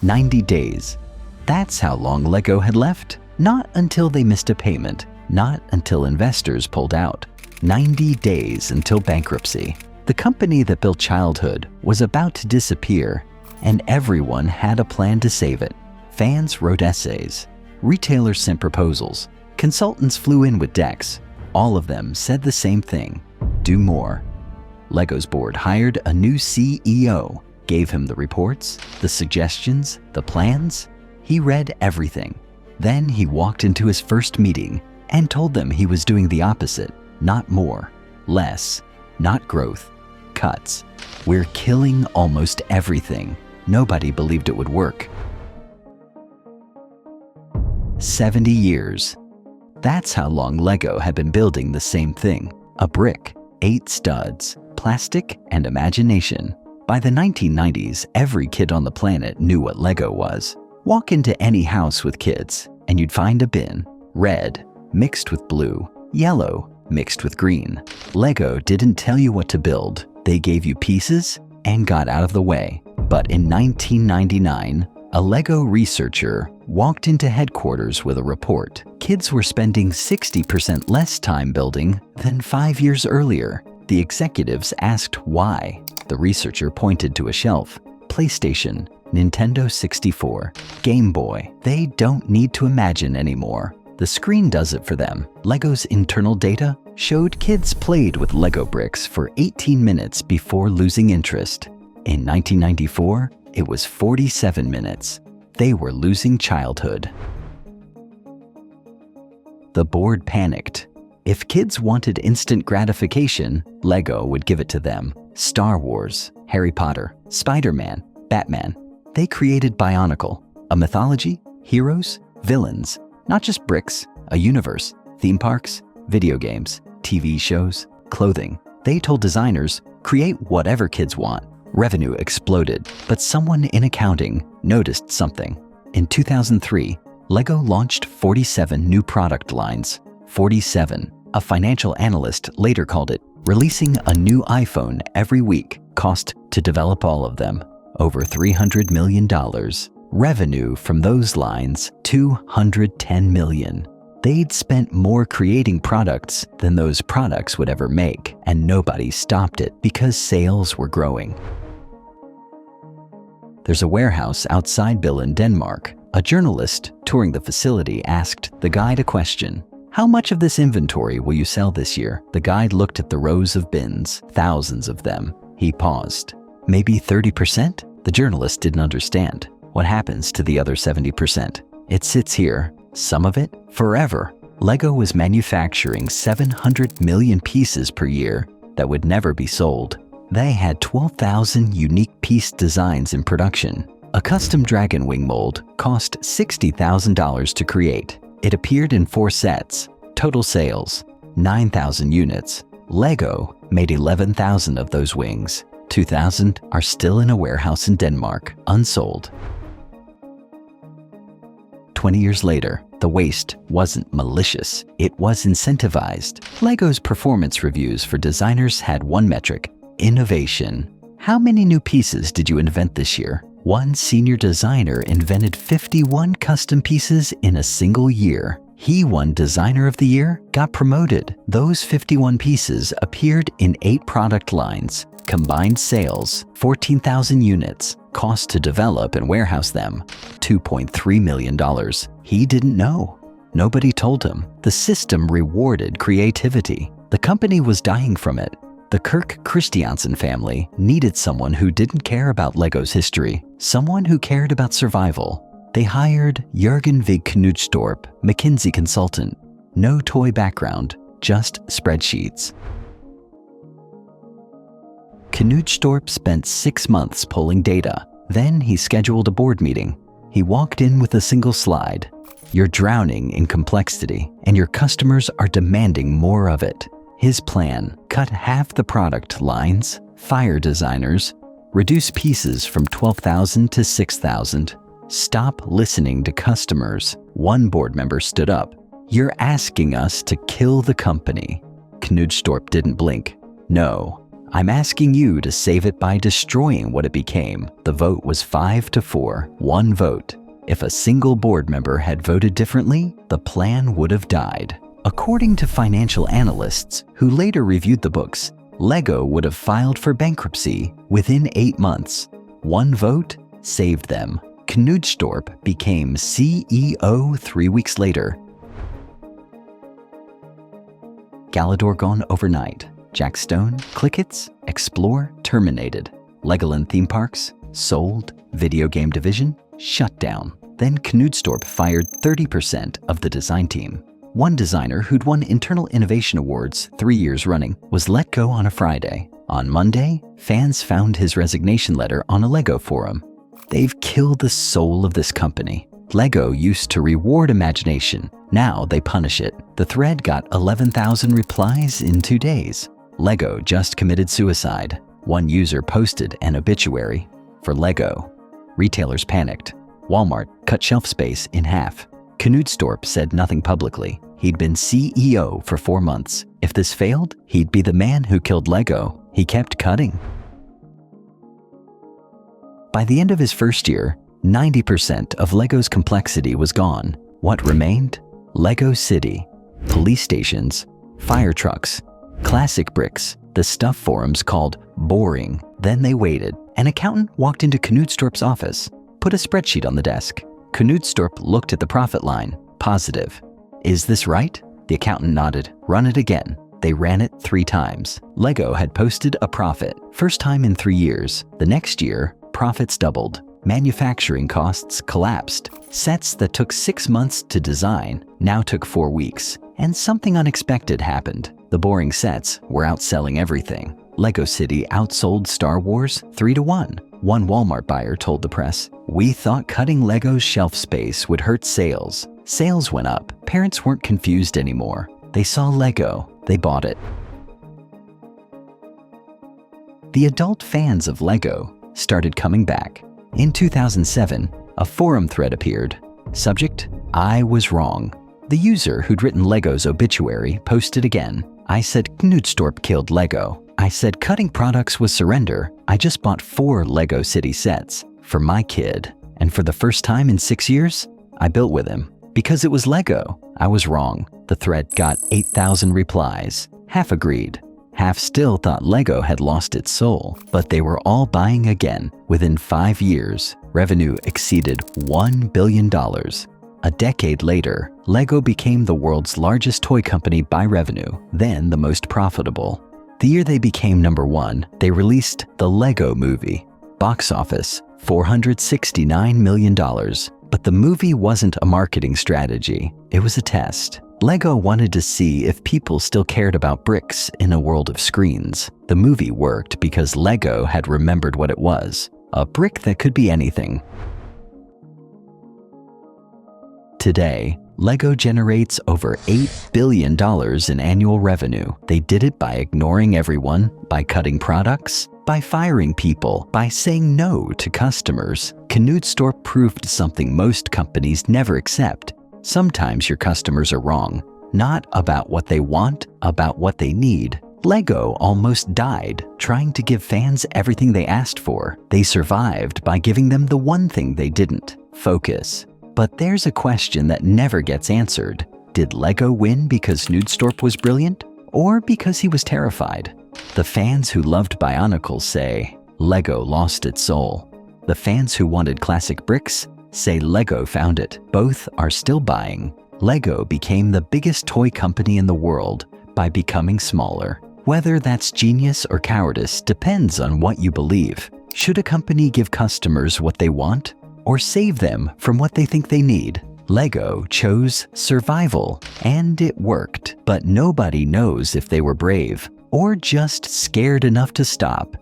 90 days. That's how long Lego had left. Not until they missed a payment, not until investors pulled out. 90 days until bankruptcy. The company that built childhood was about to disappear, and everyone had a plan to save it. Fans wrote essays. Retailers sent proposals. Consultants flew in with decks. All of them said the same thing: do more. Lego's board hired a new CEO, gave him the reports, the suggestions, the plans. He read everything. Then he walked into his first meeting and told them he was doing the opposite: not more, less, not growth, cuts. We're killing almost everything. Nobody believed it would work. 70 years. That's how long Lego had been building the same thing: a brick, 8 studs, plastic, and imagination. By the 1990s, every kid on the planet knew what Lego was. Walk into any house with kids, and you'd find a bin: red mixed with blue, yellow mixed with green. Lego didn't tell you what to build. They gave you pieces and got out of the way. But in 1999, a Lego researcher walked into headquarters with a report. Kids were spending 60% less time building than 5 years earlier. The executives asked why. The researcher pointed to a shelf: PlayStation, Nintendo 64, Game Boy. They don't need to imagine anymore. The screen does it for them. Lego's internal data showed kids played with Lego bricks for 18 minutes before losing interest. In 1994, it was 47 minutes. They were losing childhood. The board panicked. If kids wanted instant gratification, Lego would give it to them. Star Wars, Harry Potter, Spider-Man, Batman. They created Bionicle, a mythology, heroes, villains, not just bricks, a universe, theme parks, video games, TV shows, clothing. They told designers, create whatever kids want. Revenue exploded, but someone in accounting noticed something. In 2003, Lego launched 47 new product lines. 47. A financial analyst later called it releasing a new iPhone every week. Cost to develop all of them: over $300 million. Revenue from those lines, $210 million. They'd spent more creating products than those products would ever make, and nobody stopped it because sales were growing. There's a warehouse outside Bill in Denmark. A journalist touring the facility asked the guide a question: how much of this inventory will you sell this year? The guide looked at the rows of bins, thousands of them. He paused. Maybe 30%? The journalist didn't understand. What happens to the other 70%? It sits here, some of it, forever. Lego was manufacturing 700 million pieces per year that would never be sold. They had 12,000 unique piece designs in production. A custom dragon wing mold cost $60,000 to create. It appeared in 4 sets. Total sales, 9,000 units. Lego made 11,000 of those wings. 2,000 are still in a warehouse in Denmark, unsold. 20 years later, the waste wasn't malicious. It was incentivized. Lego's performance reviews for designers had one metric: innovation. How many new pieces did you invent this year? One senior designer invented 51 custom pieces in a single year. He won Designer of the Year, got promoted. Those 51 pieces appeared in 8 product lines. Combined sales, 14,000 units. Cost to develop and warehouse them, $2.3 million. He didn't know. Nobody told him. The system rewarded creativity. The company was dying from it. The Kirk Christiansen family needed someone who didn't care about Lego's history, someone who cared about survival. They hired Jürgen Vig Knudstorp, McKinsey consultant. No toy background, just spreadsheets. Knudstorp spent 6 months pulling data. Then he scheduled a board meeting. He walked in with a single slide. You're drowning in complexity, and your customers are demanding more of it. His plan: cut half the product lines, fire designers, reduce pieces from 12,000 to 6,000. Stop listening to customers. One board member stood up. You're asking us to kill the company. Knudstorp didn't blink. No, I'm asking you to save it by destroying what it became. The vote was 5-4, one vote. If a single board member had voted differently, the plan would have died. According to financial analysts who later reviewed the books, Lego would have filed for bankruptcy within 8 months. One vote saved them. Knudstorp became CEO 3 weeks later. Galador gone overnight. Jack Stone, Clickets, Explore, terminated. Legoland theme parks, sold. Video game division, shut down. Then Knudstorp fired 30% of the design team. One designer who'd won Internal Innovation Awards 3 years running was let go on a Friday. On Monday, fans found his resignation letter on a Lego forum. They've killed the soul of this company. Lego used to reward imagination. Now they punish it. The thread got 11,000 replies in 2 days. Lego just committed suicide. One user posted an obituary for Lego. Retailers panicked. Walmart cut shelf space in half. Knudstorp said nothing publicly. He'd been CEO for 4 months. If this failed, he'd be the man who killed Lego. He kept cutting. By the end of his first year, 90% of Lego's complexity was gone. What remained? Lego City, police stations, fire trucks, classic bricks, the stuff forums called boring. Then they waited. An accountant walked into Knudstorp's office, put a spreadsheet on the desk. Knudstorp looked at the profit line. Positive. Is this right? The accountant nodded. Run it again. They ran it 3 times. Lego had posted a profit. First time in 3 years. The next year, profits doubled. Manufacturing costs collapsed. Sets that took 6 months to design now took 4 weeks. And something unexpected happened. The boring sets were outselling everything. Lego City outsold Star Wars 3-1. One Walmart buyer told the press, "We thought cutting Lego's shelf space would hurt sales." Sales went up. Parents weren't confused anymore. They saw Lego. They bought it. The adult fans of Lego started coming back. In 2007, a forum thread appeared. Subject, I was wrong. The user who'd written Lego's obituary posted again. I said Knudstorp killed Lego. I said cutting products was surrender. I just bought 4 Lego City sets for my kid. And for the first time in 6 years, I built with him. Because it was Lego. I was wrong. The thread got 8,000 replies. Half agreed. Half still thought Lego had lost its soul. But they were all buying again. Within 5 years, revenue exceeded $1 billion. A decade later, Lego became the world's largest toy company by revenue, then the most profitable. The year they became #1, they released the Lego Movie. Box office, $469 million. But the movie wasn't a marketing strategy. It was a test. Lego wanted to see if people still cared about bricks in a world of screens. The movie worked because Lego had remembered what it was, a brick that could be anything. Today, Lego generates over $8 billion in annual revenue. They did it by ignoring everyone, by cutting products, by firing people, by saying no to customers. Knudstorp proved something most companies never accept. Sometimes your customers are wrong. Not about what they want, about what they need. Lego almost died trying to give fans everything they asked for. They survived by giving them the one thing they didn't: focus. But there's a question that never gets answered. Did Lego win because Knudstorp was brilliant, or because he was terrified? The fans who loved Bionicles say, Lego lost its soul. The fans who wanted classic bricks say Lego found it. Both are still buying. Lego became the biggest toy company in the world by becoming smaller. Whether that's genius or cowardice depends on what you believe. Should a company give customers what they want, or save them from what they think they need? Lego chose survival, and it worked. But nobody knows if they were brave or just scared enough to stop.